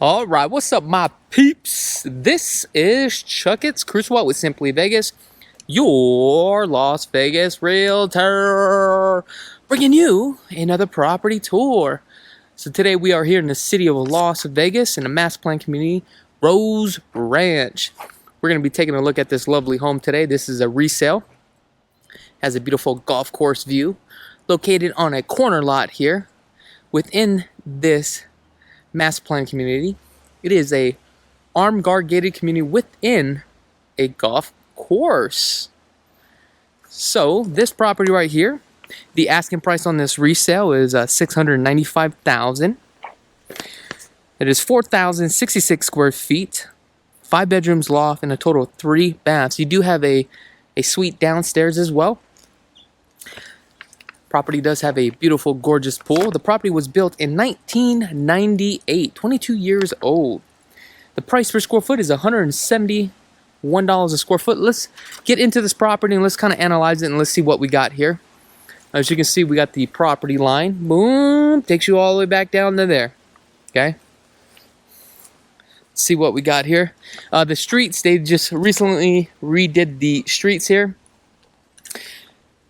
All right, what's up, my peeps? This is Chakits Krulsawat with Simply Vegas, your Las Vegas realtor, bringing you another property tour. So today we are here in the city of Las Vegas in the master plan community, Rose Ranch. We're going to be taking a look at this lovely home today. This is a resale. Has a beautiful golf course view, located on a corner lot here within this master plan community. It is a armed guard gated community within a golf course. So this property right here, the asking price on this resale is $695,000. It is 4,066 square feet, 5 bedrooms, loft, and a total of 3 baths. You do have a suite downstairs as well. Property does have a beautiful, gorgeous pool. The property was built in 1998, 22 years old. The price per square foot is $171 a square foot. Let's get into this property and let's kind of analyze it and let's see what we got here. As you can see, we got the property line. Boom, takes you all the way back down to there. Okay. Let's see what we got here. The streets, they just recently redid the streets here.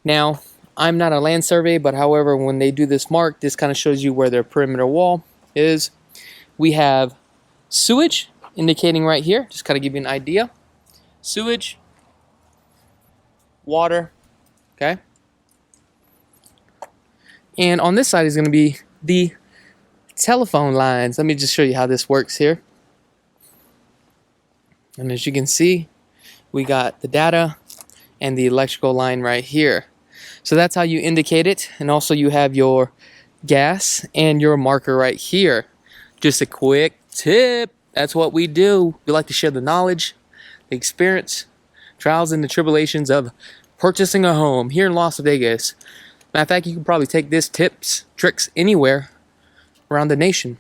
Now, I'm not a land survey, but however, when they do this mark, this kind of shows you where their perimeter wall is. We have sewage indicating right here, just kind of give you an idea. Sewage, water, okay? And on this side is going to be the telephone lines. Let me just show you how this works here. And as you can see, we got the data and the electrical line right here. So that's how you indicate it. And also you have your gas and your marker right here. Just a quick tip. That's what we do. We like to share the knowledge, the experience, trials and the tribulations of purchasing a home here in Las Vegas. Matter of fact, you can probably take this tips, tricks anywhere around the nation.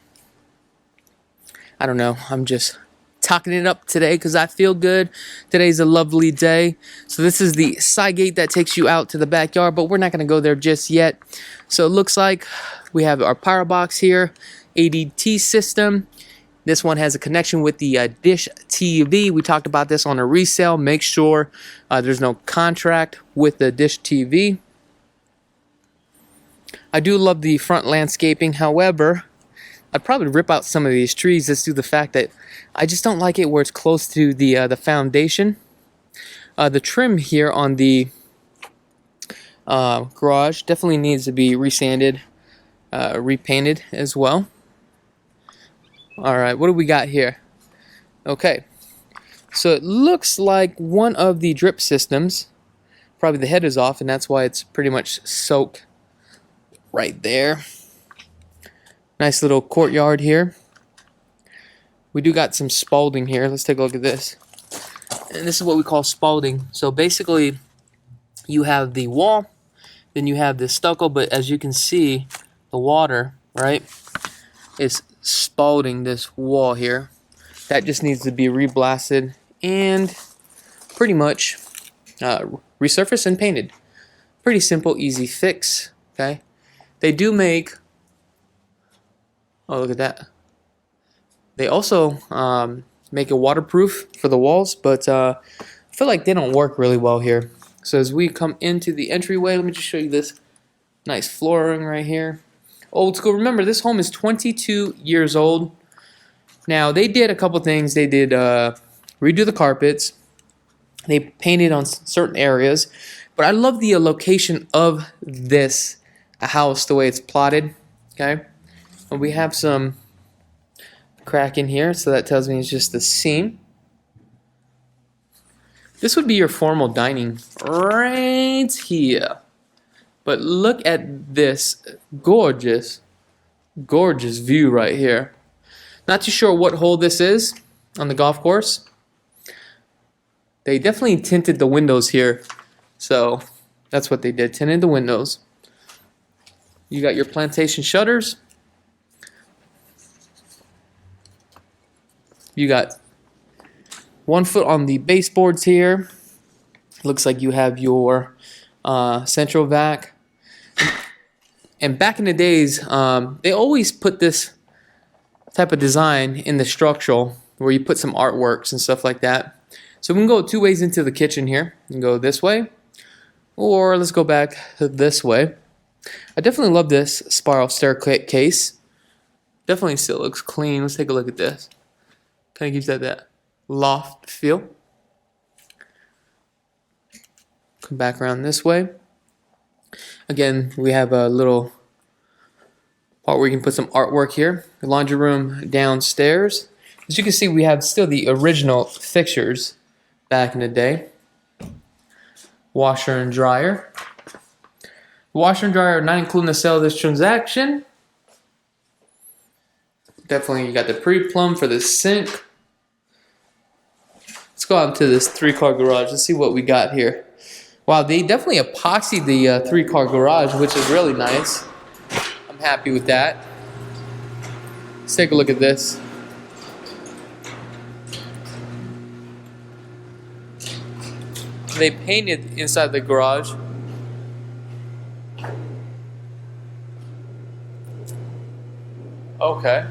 I don't know. I'm just talking it up today because I feel good. Today's a lovely day. So this is the side gate that takes you out to the backyard, but we're not going to go there just yet. So it looks like we have our power box here, ADT system. This one has a connection with the dish TV. We talked about this on a resale. Make sure there's no contract with the dish TV. I do love the front landscaping. However, I'd probably rip out some of these trees just due to the fact that I just don't like it where it's close to the foundation. The trim here on the garage definitely needs to be resanded, repainted as well. All right, what do we got here? Okay, so it looks like one of the drip systems, probably the head is off, and that's why it's pretty much soaked right there. Nice little courtyard here. We do got some spalding here. Let's take a look at this. And this is what we call spalding. So basically, you have the wall, then you have the stucco, but as you can see, the water, right, is spalding this wall here. That just needs to be reblasted and pretty much resurfaced and painted. Pretty simple, easy fix, okay? They do make, oh, look at that. They also make it waterproof for the walls, but I feel like they don't work really well here. So as we come into the entryway, let me just show you this nice flooring right here. Old school. Remember, this home is 22 years old. Now, they did a couple things. They did redo the carpets. They painted on certain areas. But I love the location of this house, the way it's plotted. Okay, and we have some crack in here, so that tells me it's just the seam. This would be your formal dining right here. But look at this gorgeous, gorgeous view right here. Not too sure what hole this is on the golf course. They definitely tinted the windows here. So that's what they did, tinted the windows. You got your plantation shutters. You got 1 foot on the baseboards here. Looks like you have your central vac. And back in the days, they always put this type of design in the structural where you put some artworks and stuff like that. So we can go 2 ways into the kitchen here. You can go this way, or let's go back this way. I definitely love this spiral staircase. Definitely still looks clean. Let's take a look at this. Kind of gives that loft feel. Come back around this way. Again, we have a little part where you can put some artwork here. The laundry room downstairs. As you can see, we have still the original fixtures back in the day. Washer and dryer. The washer and dryer are not including the sale of this transaction. Definitely, you got the pre-plumb for the sink. Let's go out to this 3-car garage. Let's see what we got here. Wow, they definitely epoxied the 3-car garage, which is really nice. I'm happy with that. Let's take a look at this. They painted inside the garage. Okay.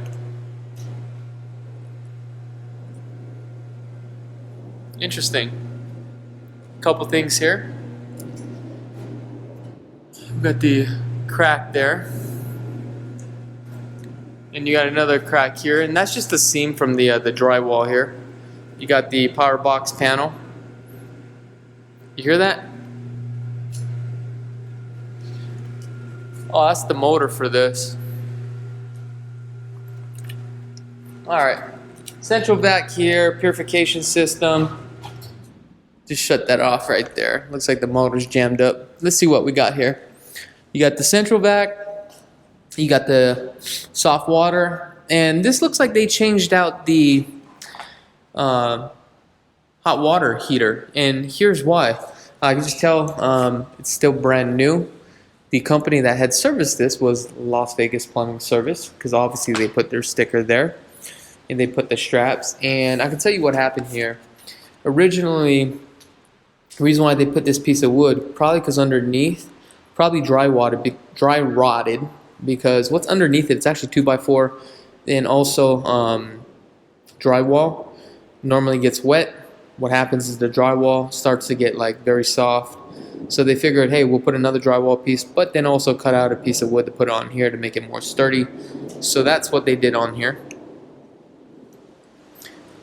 Interesting. Couple things here. We've got the crack there. And you got another crack here, and that's just the seam from the drywall here. You got the power box panel. You hear that? Oh, that's the motor for this. Alright. Central vac here, purification system. Just shut that off right there. Looks like the motor's jammed up. Let's see what we got here. You got the central vac. You got the soft water. And this looks like they changed out the hot water heater. And here's why. I can just tell it's still brand new. The company that had serviced this was Las Vegas Plumbing Service, because obviously they put their sticker there. And they put the straps. And I can tell you what happened here. Originally, the reason why they put this piece of wood, probably because underneath, probably dry rotted, because what's underneath it, it's actually 2x4, and also drywall normally gets wet. What happens is the drywall starts to get like very soft. So they figured, hey, we'll put another drywall piece, but then also cut out a piece of wood to put on here to make it more sturdy. So that's what they did on here.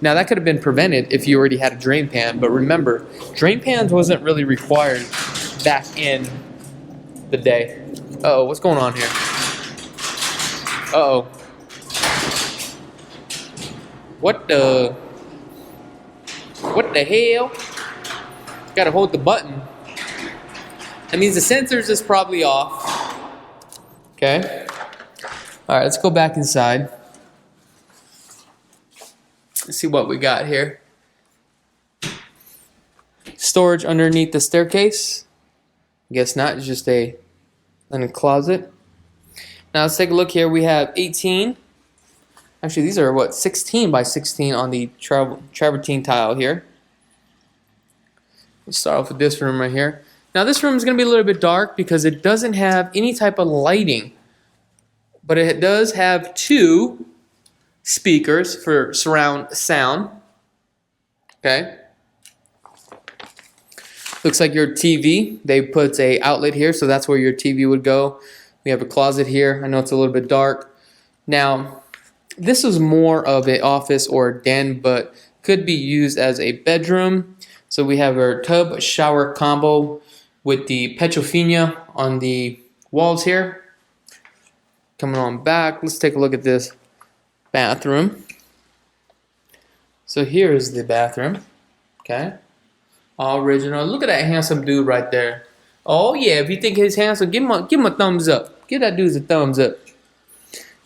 Now that could have been prevented if you already had a drain pan, but remember, drain pans wasn't really required back in the day. Uh-oh, what's going on here? Uh-oh. What the hell? Gotta hold the button. That means the sensors is probably off. Okay. Alright, let's go back inside. Let's see what we got here. Storage underneath the staircase. Guess not, it's just a closet. Now let's take a look here. We have 18. Actually, these are what, 16 by 16 on the travertine tile here. Let's start off with this room right here. Now this room is going to be a little bit dark because it doesn't have any type of lighting. But it does have 2 speakers for surround sound. Okay. Looks like your TV. They put a outlet here, so that's where your TV would go. We have a closet here. I know it's a little bit dark. Now, this is more of an office or a den, but could be used as a bedroom. So we have our tub shower combo with the Petrofina on the walls here. Coming on back, let's take a look at this bathroom. So here is the bathroom. Okay. All original. Look at that handsome dude right there. Oh yeah, if you think he's handsome, give him a thumbs up. Give that dude a thumbs up.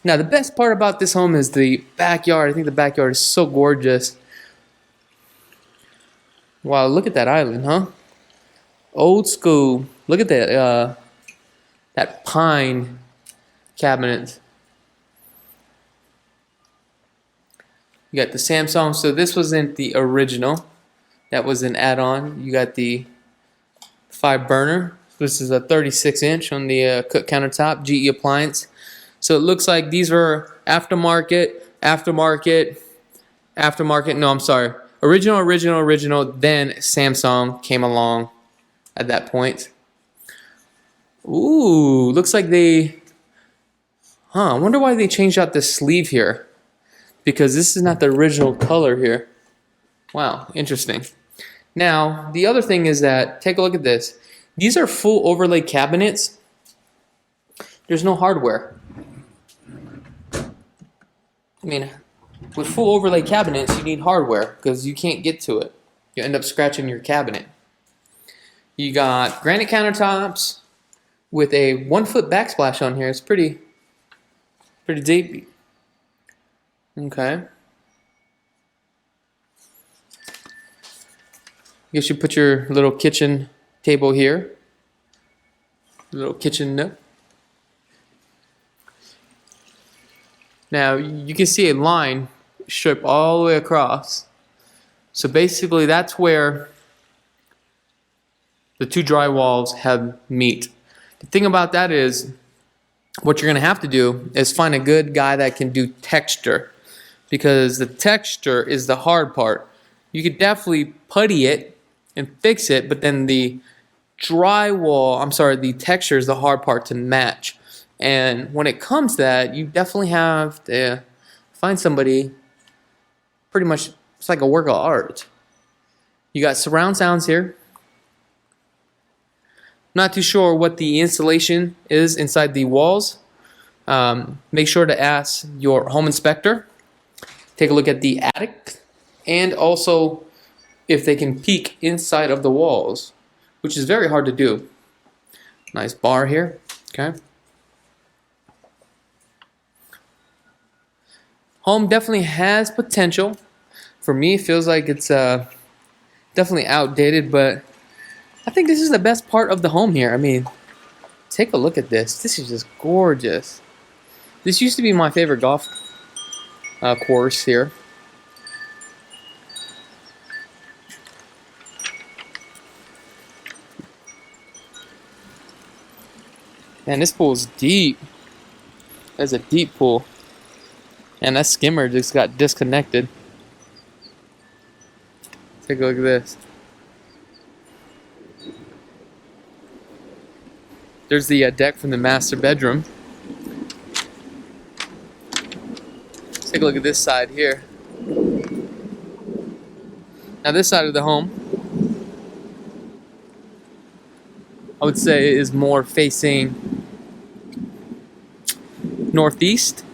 Now the best part about this home is the backyard. I think the backyard is so gorgeous. Wow, look at that island, huh? Old school. Look at that that pine cabinet. You got the Samsung. So this wasn't the original. That was an add-on. You got the 5 burner. This is a 36-inch on the cook countertop, GE appliance. So it looks like these are aftermarket. Aftermarket, aftermarket. No, I'm sorry. Original. Then Samsung came along at that point. Ooh, looks like they. I wonder why they changed out the sleeve here. Because this is not the original color here. Wow, interesting. Now, the other thing is that, take a look at this. These are full overlay cabinets. There's no hardware. I mean, with full overlay cabinets, you need hardware because you can't get to it. You end up scratching your cabinet. You got granite countertops with a 1-foot backsplash on here. It's pretty deep. Okay. I guess you put your little kitchen table here. Little kitchen nook. Now you can see a line strip all the way across. So basically that's where the two drywalls have meet. The thing about that is what you're going to have to do is find a good guy that can do texture, because the texture is the hard part. You could definitely putty it and fix it, but then the texture is the hard part to match. And when it comes to that, you definitely have to find somebody. Pretty much, it's like a work of art. You got surround sounds here. Not too sure what the installation is inside the walls. Make sure to ask your home inspector. Take a look at the attic, and also if they can peek inside of the walls, which is very hard to do. Nice bar here. Okay. Home definitely has potential. For me, it feels like it's definitely outdated, but I think this is the best part of the home here. I mean, take a look at this. This is just gorgeous. This used to be my favorite golf course here. Man, this pool is deep. That's a deep pool. And that skimmer just got disconnected. Take a look at this. There's the deck from the master bedroom. Take a look at this side here. Now this side of the home, I would say, is more facing northeast.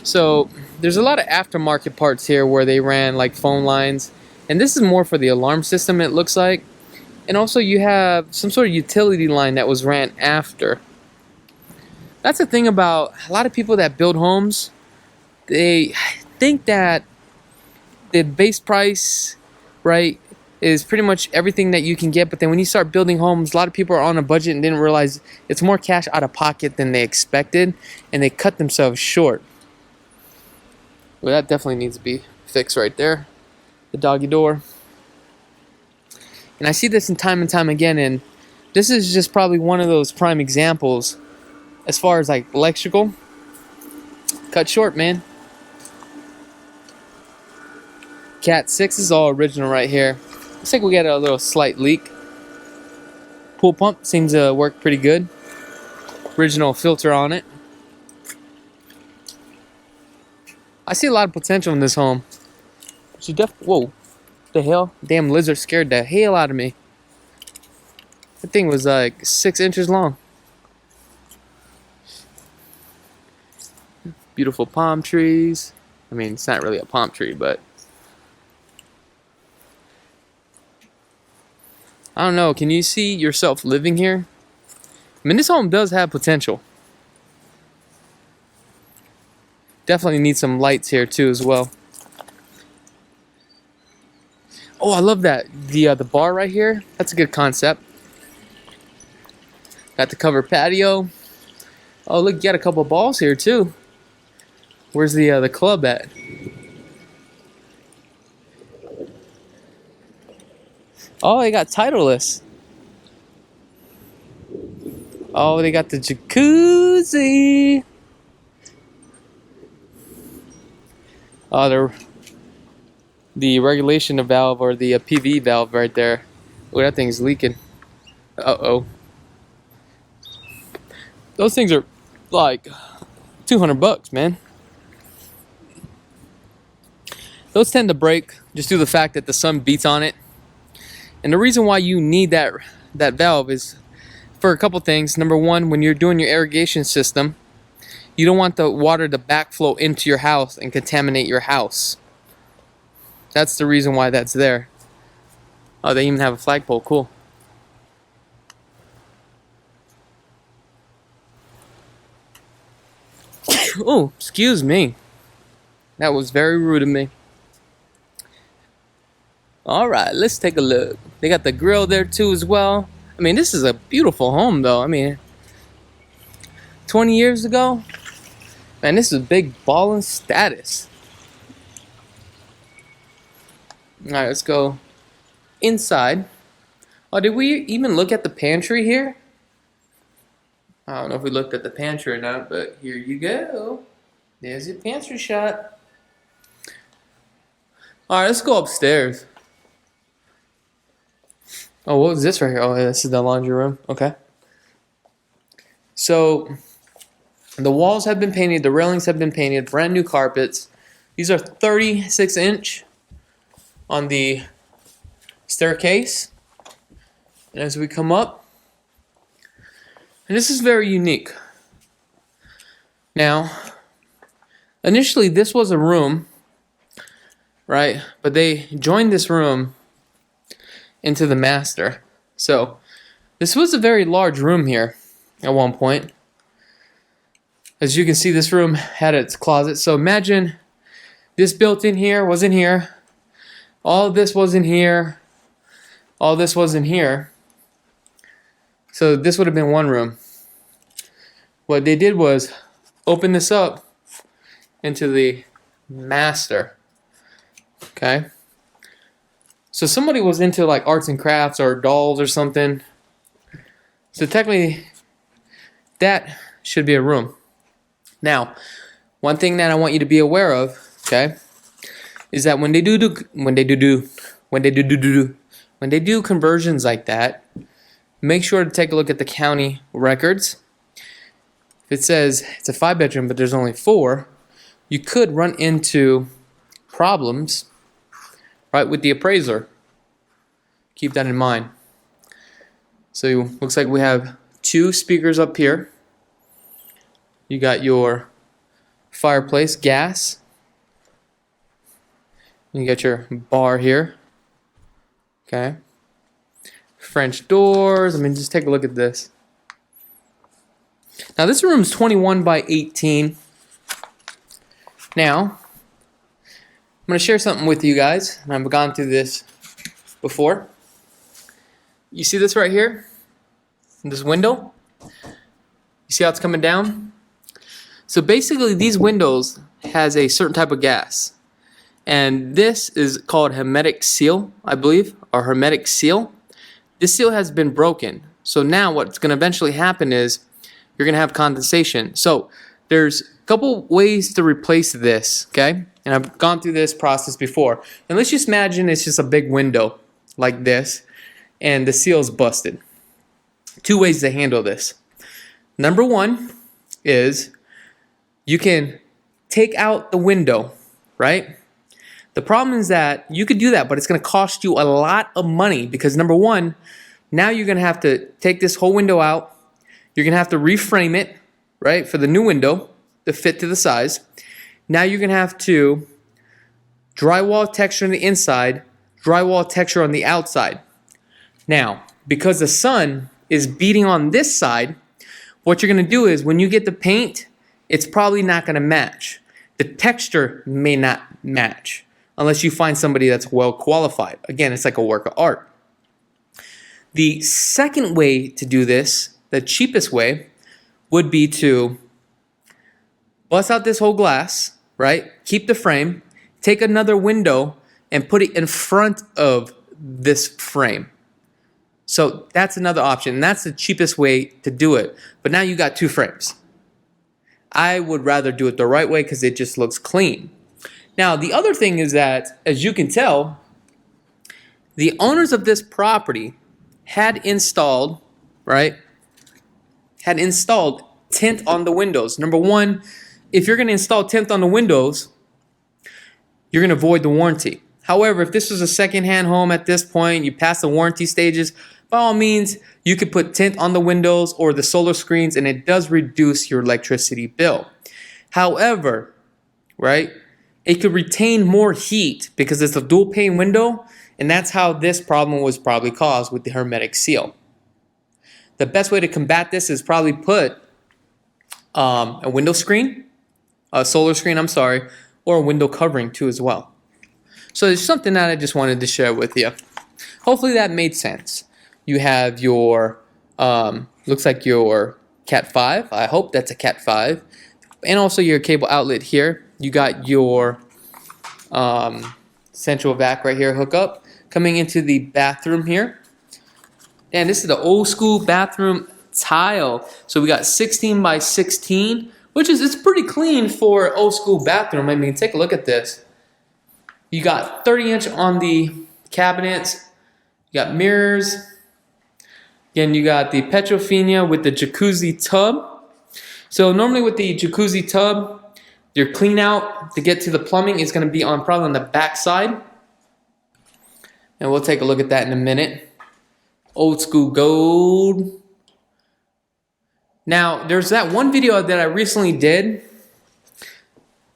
So there's a lot of aftermarket parts here where they ran like phone lines, and this is more for the alarm system, it looks like. And also you have some sort of utility line that was ran after. That's the thing about a lot of people that build homes. They think that the base price, right, is pretty much everything that you can get, but then when you start building homes, a lot of people are on a budget and didn't realize it's more cash out of pocket than they expected, and they cut themselves short. Well, that definitely needs to be fixed right there. The doggy door. And I see this time and time again, and this is just probably one of those prime examples as far as like electrical. Cut short, man. Cat 6 is all original right here. Looks like we got a little slight leak. Pool pump seems to work pretty good. Original filter on it. I see a lot of potential in this home. Whoa, the hell? Damn lizard scared the hell out of me. That thing was like 6 inches long. Beautiful palm trees. I mean, it's not really a palm tree, but I don't know. Can you see yourself living here? I mean, this home does have potential. Definitely need some lights here too as well. Oh, I love that. The bar right here. That's a good concept. Got the covered patio. Oh, look, you got a couple of balls here too. Where's the club at? Oh, they got Titleist. Oh, they got the jacuzzi. The regulation valve, or the PV valve right there. Oh, that thing's leaking. Uh-oh. Those things are like $200, man. Those tend to break just due to the fact that the sun beats on it. And the reason why you need that valve is for a couple things. Number one, when you're doing your irrigation system, you don't want the water to backflow into your house and contaminate your house. That's the reason why that's there. Oh, they even have a flagpole. Cool. Oh, excuse me. That was very rude of me. All right, let's take a look. They got the grill there too as well. I mean, this is a beautiful home though. I mean, 20 years ago, man, this is big ballin' status. All right, let's go inside. Oh, did we even look at the pantry here? I don't know if we looked at the pantry or not, but here you go. There's your pantry shot. All right, let's go upstairs. Oh, what was this right here? Oh, this is the laundry room. Okay. So, the walls have been painted. The railings have been painted. Brand new carpets. These are 36-inch on the staircase. And as we come up, and this is very unique. Now, initially this was a room, right? But they joined this room into the master. So, this was a very large room here at one point. As you can see, this room had its closet. So imagine this built in here was in here. All this was in here. All this was in here. So this would have been one room. What they did was open this up into the master. Okay. So somebody was into like arts and crafts or dolls or something. So technically, that should be a room. Now, one thing that I want you to be aware of, okay, is that when they do conversions like that, make sure to take a look at the county records. If it says it's a 5-bedroom but there's only 4, you could run into problems, right, with the appraiser. Keep that in mind. So looks like we have 2 speakers up here. You got your fireplace, gas. You got your bar here. Okay. French doors. I mean, just take a look at this. Now, this room is 21 by 18. Now, I'm going to share something with you guys, and I've gone through this before. You see this right here? This window? You see how it's coming down? So basically, these windows has a certain type of gas. And this is called hermetic seal, I believe, or hermetic seal. This seal has been broken. So now what's going to eventually happen is you're going to have condensation. So there's a couple ways to replace this, okay? And I've gone through this process before. And let's just imagine it's just a big window like this, and the seal's busted. 2 ways to handle this. Number 1 is you can take out the window, right? The problem is that you could do that, but it's going to cost you a lot of money because number 1, now you're going to have to take this whole window out. You're going to have to reframe it, right, for the new window to fit to the size. Now you're going to have to drywall texture on the inside, drywall texture on the outside. Now, because the sun is beating on this side, what you're going to do is when you get the paint, it's probably not going to match. The texture may not match unless you find somebody that's well qualified. Again, it's like a work of art. The second way to do this, the cheapest way, would be to bust out this whole glass, right? Keep the frame, take another window, and put it in front of this frame. So that's another option, and that's the cheapest way to do it. But now you got 2 frames. I would rather do it the right way because it just looks clean. Now, the other thing is that, as you can tell, the owners of this property had installed, right? Had installed tint on the windows. Number one, if you're going to install tint on the windows, you're going to void the warranty. However, if this was a second-hand home at this point, you pass the warranty stages, by all means, you could put tint on the windows or the solar screens, and it does reduce your electricity bill. However, right, it could retain more heat because it's a dual pane window, and that's how this problem was probably caused with the hermetic seal. The best way to combat this is probably put a window screen, a solar screen, I'm sorry, or a window covering too as well. So there's something that I just wanted to share with you. Hopefully that made sense. You have your, looks like your Cat 5. I hope that's a Cat 5. And also your cable outlet here. You got your central vac right here hookup. Coming into the bathroom here. And this is the old school bathroom tile. So we got 16 by 16, which is, it's pretty clean for old school bathroom. I mean, take a look at this. You got 30-inch on the cabinets. You got mirrors. Again, you got the Petrofina with the jacuzzi tub. So normally with the jacuzzi tub, your clean out to get to the plumbing is going to be on probably on the back side. And we'll take a look at that in a minute. Old school gold. Now, there's that one video that I recently did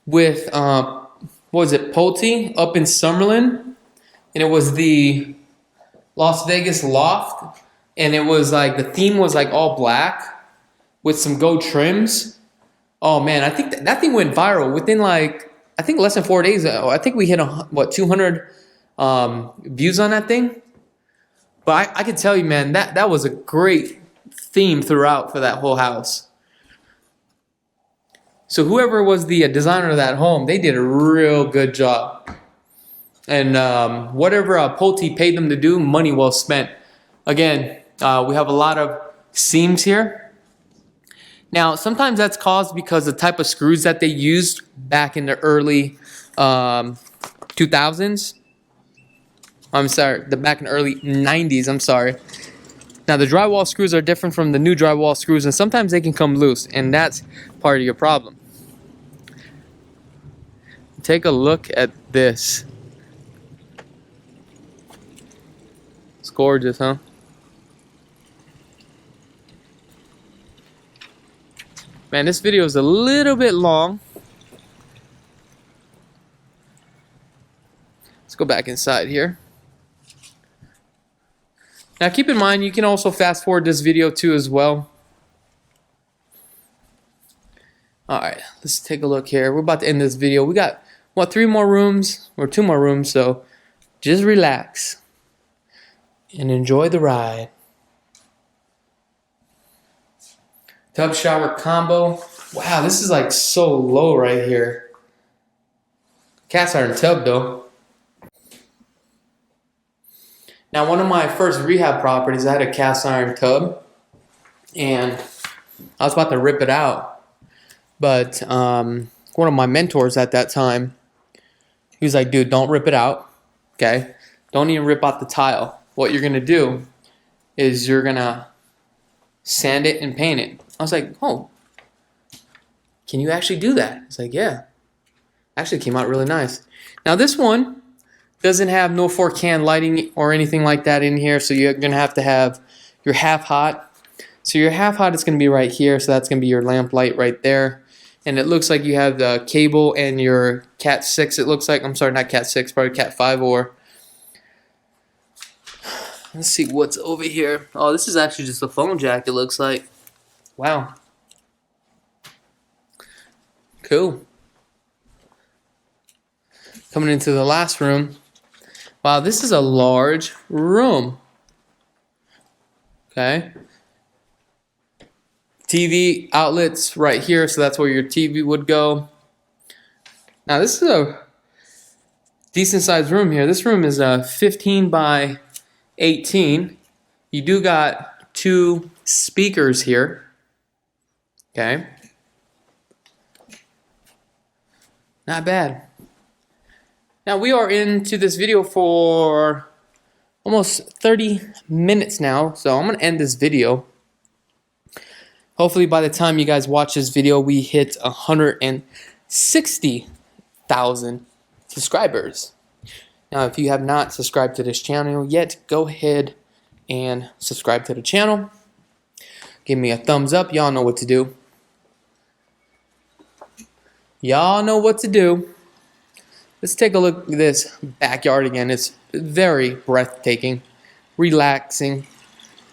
with, what was it, Pulte up in SUMMERLIN. And it was the Las Vegas Loft. And it was like, the theme was like all black with some gold trims. Oh man, I think that thing went viral within like, I think less than 4 days. I think we hit, 200 views on that thing. But I can tell you, man, that was a great theme throughout for that whole house. So whoever was the designer of that home, they did a real good job. And whatever Pulte paid them to do, money well spent. Again, we have a lot of seams here. Now, sometimes that's caused because the type of screws that they used back in the early 2000s. I'm sorry, back in the early 90s, I'm sorry. Now, the drywall screws are different from the new drywall screws, and sometimes they can come loose, and that's part of your problem. Take a look at this. It's gorgeous, huh? Man, this video is a little bit long. Let's go back inside here. Now keep in mind, you can also fast forward this video too as well. Alright, let's take a look here. We're about to end this video. We got, what, 3 more rooms? Or 2 more rooms, so just relax and enjoy the ride. Tub shower combo. Wow, this is like so low right here. Cast iron tub though. Now, one of my first rehab properties, I had a cast iron tub, and I was about to rip it out. But one of my mentors at that time, he was like, dude, don't rip it out, okay? Don't even rip out the tile. What you're going to do is you're going to sand it and paint it. I was like, oh, can you actually do that? It's like, yeah. Actually came out really nice. Now, this one doesn't have no 4-can lighting or anything like that in here, so you're going to have your half hot. So your half hot is going to be right here, so that's going to be your lamp light right there. And it looks like you have the cable and your Cat 6, it looks like. I'm sorry, not Cat 6, probably Cat 5 or... Let's see what's over here. Oh, this is actually just a phone jack, it looks like. Wow. Cool. Coming into the last room. Wow, this is a large room. Okay. TV outlets right here, so that's where your TV would go. Now, this is a decent sized room here. This room is 15 by 18. You do got 2 speakers here. Okay. Not bad. Now we are into this video for almost 30 minutes now, so I'm gonna end this video. Hopefully by the time you guys watch this video, we hit 160,000 subscribers. Now, if you have not subscribed to this channel yet, go ahead and subscribe to the channel. Give me a thumbs up. Y'all know what to do. Y'all know what to do. Let's take a look at this backyard again. It's very breathtaking, relaxing.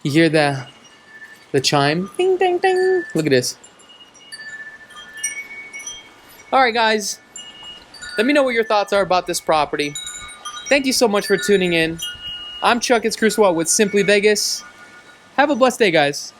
You hear the chime? Ding, ding, ding. Look at this. All right, guys. Let me know what your thoughts are about this property. Thank you so much for tuning in. I'm Chakits Krulsawat with Simply Vegas. Have a blessed day, guys.